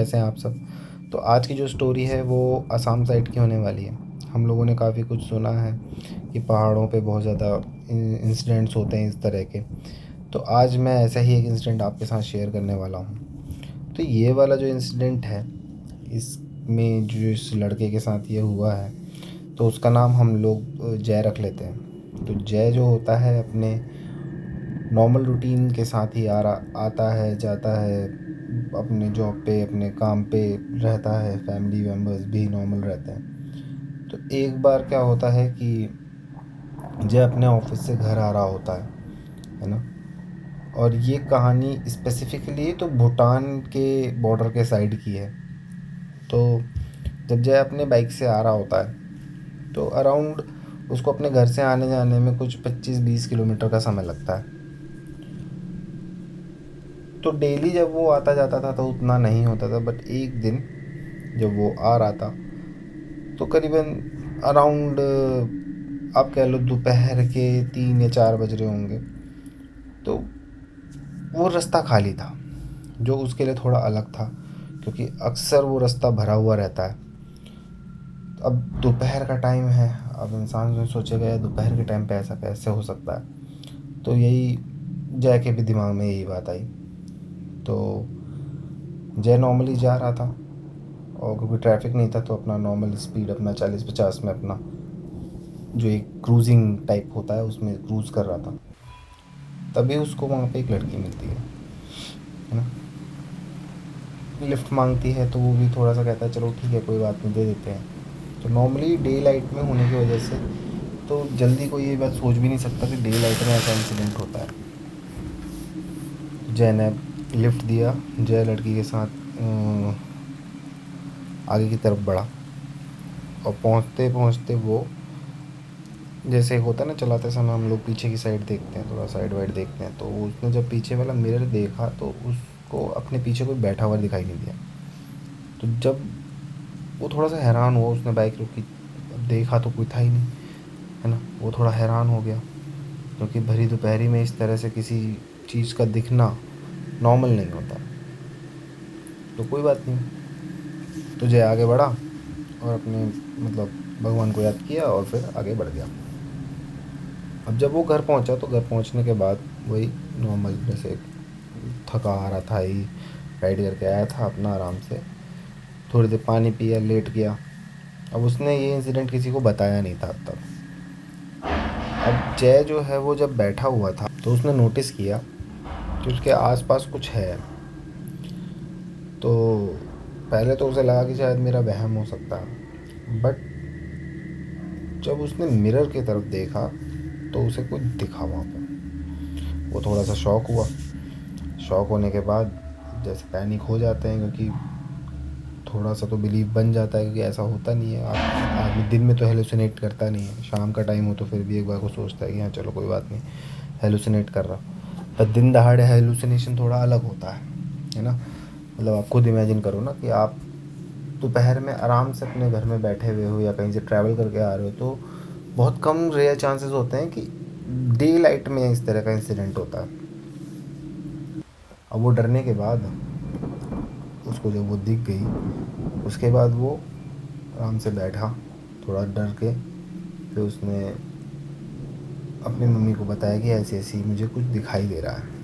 कैसे हैं आप सब। तो आज की जो स्टोरी है वो असम साइड की होने वाली है। हम लोगों ने काफ़ी कुछ सुना है कि पहाड़ों पे बहुत ज़्यादा इंसिडेंट्स होते हैं इस तरह के। तो आज मैं ऐसा ही एक इंसिडेंट आपके साथ शेयर करने वाला हूँ। तो ये वाला जो इंसिडेंट है, इसमें जो इस लड़के के साथ ये हुआ है, तो उसका नाम हम लोग जय रख लेते हैं। तो जय जो होता है अपने नॉर्मल रूटीन के साथ ही आता है, जाता है, अपने जॉब पे अपने काम पे रहता है, फैमिली मेम्बर्स भी नॉर्मल रहते हैं। तो एक बार क्या होता है कि जय अपने ऑफिस से घर आ रहा होता है ना। और ये कहानी स्पेसिफिकली तो भूटान के बॉर्डर के साइड की है। तो जब जय अपने बाइक से आ रहा होता है तो अराउंड उसको अपने घर से आने जाने में कुछ 25-20 किलोमीटर का समय लगता है। तो डेली जब वो आता जाता था तो उतना नहीं होता था, बट एक दिन जब वो आ रहा था तो करीबन अराउंड आप कह लो दोपहर के 3 या 4 बज रहे होंगे। तो वो रास्ता खाली था, जो उसके लिए थोड़ा अलग था, क्योंकि अक्सर वो रास्ता भरा हुआ रहता है। तो अब दोपहर का टाइम है, अब इंसान जो सोचेगा यार दोपहर के टाइम पे ऐसा कैसे हो सकता है। तो यही जय के भी दिमाग में यही बात आई। तो जय नॉर्मली जा रहा था, और क्योंकि ट्रैफिक नहीं था तो अपना नॉर्मल स्पीड अपना 40-50 में अपना जो एक क्रूजिंग टाइप होता है उसमें क्रूज़ कर रहा था। तभी उसको वहाँ पे एक लड़की मिलती है ना। लिफ्ट मांगती है तो वो भी थोड़ा सा कहता है चलो ठीक है कोई बात नहीं दे देते हैं। तो नॉर्मली डे लाइट में होने की वजह से तो जल्दी कोई ये बात सोच भी नहीं सकता कि डे लाइट में ऐसा इंसिडेंट होता है। जय ने लिफ्ट दिया, जय लड़की के साथ आगे की तरफ बढ़ा। और पहुँचते पहुँचते वो, जैसे होता है ना चलाते समय हम लोग पीछे की साइड देखते हैं, थोड़ा साइड वाइड देखते हैं, तो उसने जब पीछे वाला मिरर देखा तो उसको अपने पीछे कोई बैठा हुआ दिखाई नहीं दिया। तो जब वो थोड़ा सा हैरान हुआ, उसने बाइक रोकी, अब देखा तो कोई था ही नहीं, है ना। वो थोड़ा हैरान हो गया, क्योंकि भरी दोपहरी में इस तरह से किसी चीज़ का दिखना नॉर्मल नहीं होता। तो कोई बात नहीं, तो जय आगे बढ़ा और अपने मतलब भगवान को याद किया और फिर आगे बढ़ गया। अब जब वो घर पहुंचा तो घर पहुंचने के बाद वही नॉर्मल जैसे थका आ रहा था ही, राइड करके आया था अपना आराम से, थोड़ी देर पानी पिया, लेट गया। अब उसने ये इंसिडेंट किसी को बताया नहीं था तब। अब जय जो है वो जब बैठा हुआ था तो उसने नोटिस किया कि उसके आसपास कुछ है। तो पहले तो उसे लगा कि शायद मेरा वहम हो सकता है, बट जब उसने मिरर की तरफ देखा तो उसे कुछ दिखा वहाँ पर। वो थोड़ा सा शॉक हुआ। शॉक होने के बाद जैसे पैनिक हो जाते हैं, क्योंकि थोड़ा सा तो बिलीव बन जाता है, क्योंकि ऐसा होता नहीं है। आदमी दिन में तो हेलुसिनेट करता नहीं है, शाम का टाइम हो तो फिर भी एक बार को सोचता है कि हाँ चलो कोई बात नहीं, हेलुसिनेट कर रहा। पर दिन दहाड़े हेलुसिनेशन थोड़ा अलग होता है ना। मतलब आप खुद इमेजिन करो ना कि आप दोपहर में आराम से अपने घर में बैठे हुए हो या कहीं से ट्रैवल करके आ रहे हो, तो बहुत कम रेयर चांसेस होते हैं कि डे लाइट में इस तरह का इंसिडेंट होता है। अब वो डरने के बाद, उसको जब वो दिख गई उसके बाद वो आराम से बैठा, थोड़ा डर के। फिर उसने अपनी मम्मी को बताया कि ऐसे ऐसी मुझे कुछ दिखाई दे रहा है।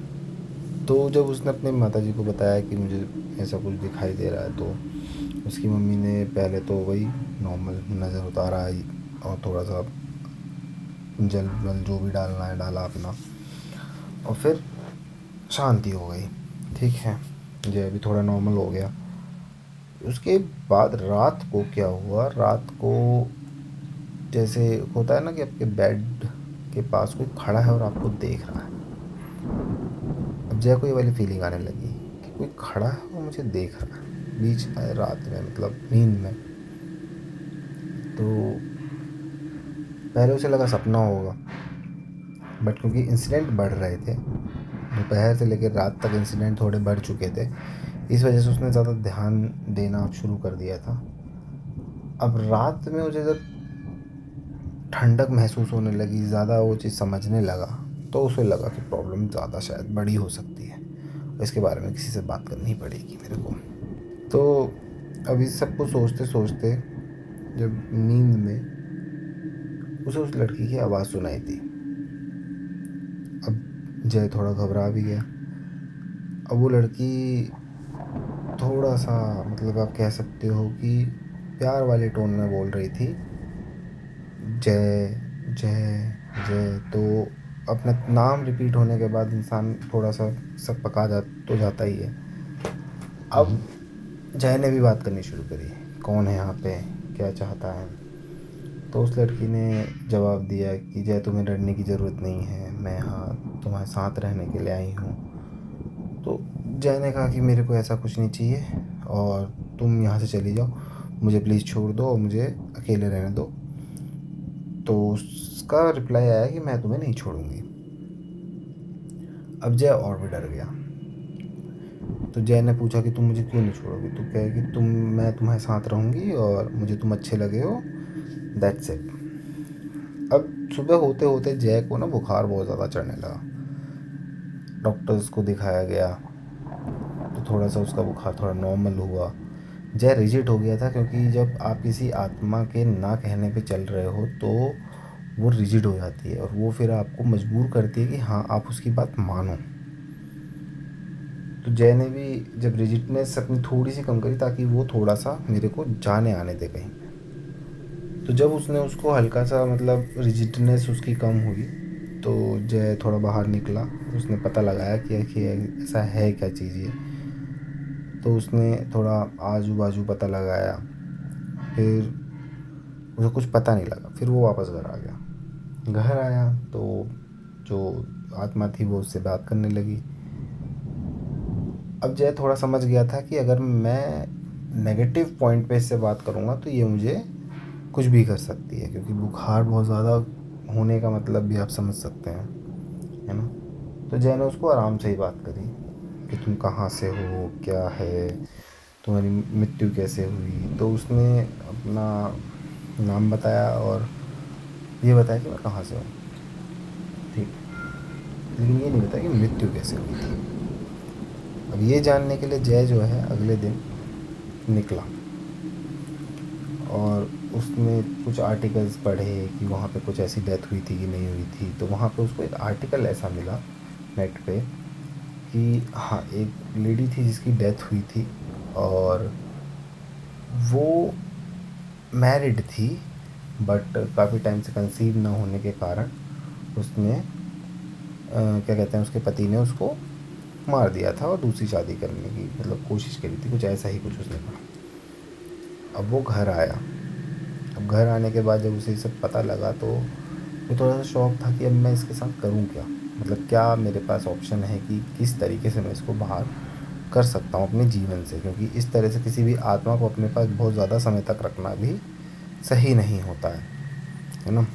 तो जब उसने अपने माताजी को बताया कि मुझे ऐसा कुछ दिखाई दे रहा है, तो उसकी मम्मी ने पहले तो वही नॉर्मल नज़र उतारा ही, और थोड़ा सा जल वल जो भी डालना है डाला अपना, और फिर शांति हो गई। ठीक है, जो अभी थोड़ा नॉर्मल हो गया। उसके बाद रात को क्या हुआ, रात को जैसे होता है ना कि आपके बेड के पास कोई खड़ा है और आपको देख रहा है। अब जय को ये वाली फीलिंग आने लगी कि कोई खड़ा है और मुझे देख रहा है बीच रात में, मतलब नींद में। तो पहले उसे लगा सपना होगा, बट क्योंकि इंसिडेंट बढ़ रहे थे, दोपहर से लेकर रात तक इंसिडेंट थोड़े बढ़ चुके थे, इस वजह से उसने ज़्यादा ध्यान देना शुरू कर दिया था। अब रात में उसे जब ठंडक महसूस होने लगी, ज़्यादा वो चीज़ समझने लगा, तो उसे लगा कि प्रॉब्लम ज़्यादा शायद बड़ी हो सकती है, इसके बारे में किसी से बात करनी पड़ेगी मेरे को। तो अभी सबको सोचते सोचते जब नींद में उसे उस लड़की की आवाज़ सुनाई दी। अब जय थोड़ा घबरा भी गया। अब वो लड़की थोड़ा सा, मतलब आप कह सकते हो कि प्यार वाले टोन में बोल रही थी, जय जय जय। तो अपना नाम रिपीट होने के बाद इंसान थोड़ा सा सक पका जाता ही है। अब जय ने भी बात करनी शुरू करी, कौन है यहाँ पे, क्या चाहता है। तो उस लड़की ने जवाब दिया कि जय तुम्हें डरने की ज़रूरत नहीं है, मैं यहाँ तुम्हारे साथ रहने के लिए आई हूँ। तो जय ने कहा कि मेरे को ऐसा कुछ नहीं चाहिए और तुम यहाँ से चली जाओ, मुझे प्लीज़ छोड़ दो और मुझे अकेले रहने दो। तो उसका रिप्लाई आया कि मैं तुम्हें नहीं छोड़ूंगी। अब जय और भी डर गया। तो जय ने पूछा कि तुम मुझे क्यों नहीं छोड़ोगी। तो कहे कि मैं तुम्हारे साथ रहूँगी और मुझे तुम अच्छे लगे हो, दैट्स इट। अब सुबह होते होते जय को ना बुखार बहुत ज़्यादा चढ़ने लगा। डॉक्टर्स को दिखाया गया तो थोड़ा सा उसका बुखार थोड़ा नॉर्मल हुआ। जय रिजिड हो गया था, क्योंकि जब आप किसी आत्मा के ना कहने पे चल रहे हो तो वो रिजिड हो जाती है और वो फिर आपको मजबूर करती है कि हाँ आप उसकी बात मानो। तो जय ने भी जब रिजिडनेस अपनी थोड़ी सी कम करी ताकि वो थोड़ा सा मेरे को जाने आने दे कहीं। तो जब उसने उसको हल्का सा, मतलब रिजिडनेस उसकी कम हुई, तो जय थोड़ा बाहर निकला। उसने पता लगाया कि ऐसा है क्या चीज़ ये। तो उसने थोड़ा आजू बाजू पता लगाया, फिर उसे कुछ पता नहीं लगा। फिर वो वापस घर आ गया। घर आया तो जो आत्मा थी वो उससे बात करने लगी। अब जय थोड़ा समझ गया था कि अगर मैं नेगेटिव पॉइंट पे इससे बात करूँगा तो ये मुझे कुछ भी कर सकती है, क्योंकि बुखार बहुत ज़्यादा होने का मतलब भी आप समझ सकते हैं, है ना। तो जय ने उसको आराम से ही बात करी कि तुम कहाँ से हो, क्या है, तुम्हारी मृत्यु कैसे हुई। तो उसने अपना नाम बताया और ये बताया कि मैं कहाँ से हूँ, ठीक। लेकिन ये नहीं बताया कि मृत्यु कैसे हुई थी। अब ये जानने के लिए जय जो है अगले दिन निकला और उसने कुछ आर्टिकल्स पढ़े कि वहाँ पे कुछ ऐसी डेथ हुई थी कि नहीं हुई थी। तो वहाँ पे उसको एक आर्टिकल ऐसा मिला नेट पे कि हाँ एक लेडी थी जिसकी डेथ हुई थी और वो मैरिड थी, बट काफ़ी टाइम से कंसीव ना होने के कारण उसने क्या कहते हैं, उसके पति ने उसको मार दिया था और दूसरी शादी करने की मतलब कोशिश करी थी, कुछ ऐसा ही कुछ उसने कहा। अब वो घर आया। अब घर आने के बाद जब उसे सब पता लगा तो वो थोड़ा सा शौक था कि अब मैं इसके साथ करूँ क्या, मतलब क्या मेरे पास ऑप्शन है कि किस तरीके से मैं इसको बाहर कर सकता हूँ अपने जीवन से, क्योंकि इस तरह से किसी भी आत्मा को अपने पास बहुत ज़्यादा समय तक रखना भी सही नहीं होता है ना।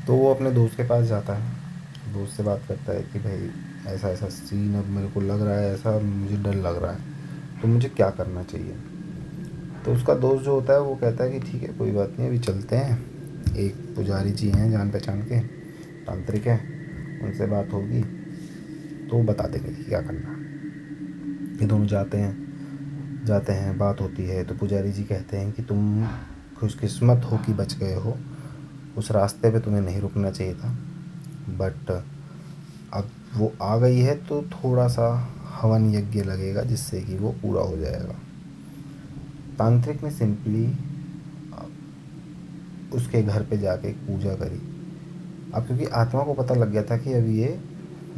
तो वो अपने दोस्त के पास जाता है, दोस्त से बात करता है कि भाई ऐसा ऐसा सीन अब मेरे को लग रहा है, ऐसा मुझे डर लग रहा है, तो मुझे क्या करना चाहिए। तो उसका दोस्त जो होता है वो कहता है कि ठीक है कोई बात नहीं, अभी चलते हैं, एक पुजारी जी हैं जान पहचान के, तांत्रिक हैं, उनसे बात होगी तो बता देंगे कि क्या करना है। ये दोनों जाते हैं, बात होती है तो पुजारी जी कहते हैं कि तुम खुशकिस्मत हो कि बच गए हो, उस रास्ते पे तुम्हें नहीं रुकना चाहिए था, बट अब वो आ गई है तो थोड़ा सा हवन यज्ञ लगेगा जिससे कि वो पूरा हो जाएगा। तांत्रिक ने सिंपली उसके घर पे जाके एक पूजा करी। अब क्योंकि आत्मा को पता लग गया था कि अब ये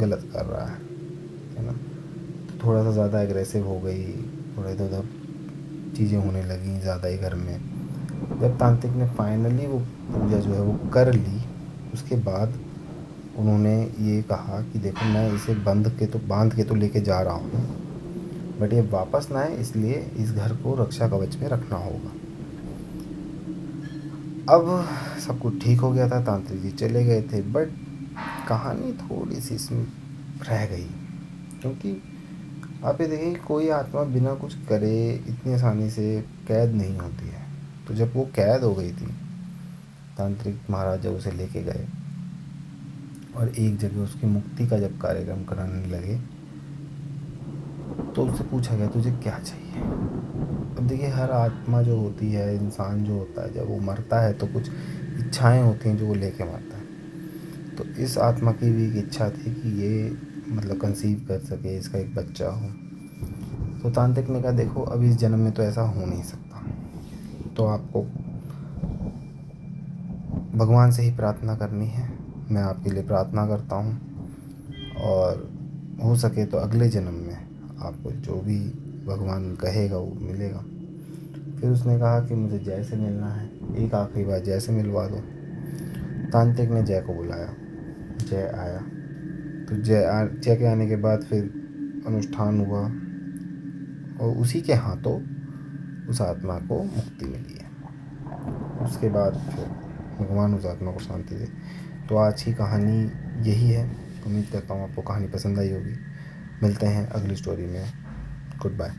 गलत कर रहा है ना, तो थोड़ा सा ज़्यादा एग्रेसिव हो गई, थोड़ा इधर उधर चीज़ें होने लगी ज़्यादा ही घर में। जब तांत्रिक ने फाइनली वो पूजा जो है वो कर ली, उसके बाद उन्होंने ये कहा कि देखो मैं इसे बांध के तो लेके जा रहा हूँ, बट ये वापस ना आए, इसलिए इस घर को रक्षा कवच में रखना होगा। अब सब कुछ ठीक हो गया था, तांत्रिक जी चले गए थे, बट कहानी थोड़ी सी इसमें रह गई, क्योंकि आप ये देखिए कोई आत्मा बिना कुछ करे इतनी आसानी से कैद नहीं होती है। तो जब वो कैद हो गई थी, तांत्रिक महाराज जब उसे लेके गए और एक जगह उसकी मुक्ति का जब कार्यक्रम कराने लगे, तो उससे पूछा गया तुझे क्या चाहिए। अब देखिए हर आत्मा जो होती है, इंसान जो होता है, जब वो मरता है तो कुछ इच्छाएं होती हैं जो वो लेके मरता है। तो इस आत्मा की भी एक इच्छा थी कि ये मतलब कंसीव कर सके, इसका एक बच्चा हो। तो तांत्रिक ने कहा देखो अब इस जन्म में तो ऐसा हो नहीं सकता, तो आपको भगवान से ही प्रार्थना करनी है। मैं आपके लिए प्रार्थना करता हूँ, और हो सके तो अगले जन्म में आपको जो भी भगवान कहेगा वो मिलेगा। फिर उसने कहा कि मुझे जय से मिलना है, एक आखिरी बार जय से मिलवा दो। तांत्रिक ने जय को बुलाया, जय आया। तो जय के आने के बाद फिर अनुष्ठान हुआ, और उसी के हाथों उस आत्मा को मुक्ति मिली है। उसके बाद फिर भगवान उस आत्मा को शांति दे। तो आज की कहानी यही है। उम्मीद करता हूँ आपको कहानी पसंद आई होगी। मिलते हैं अगली स्टोरी में। Good bye.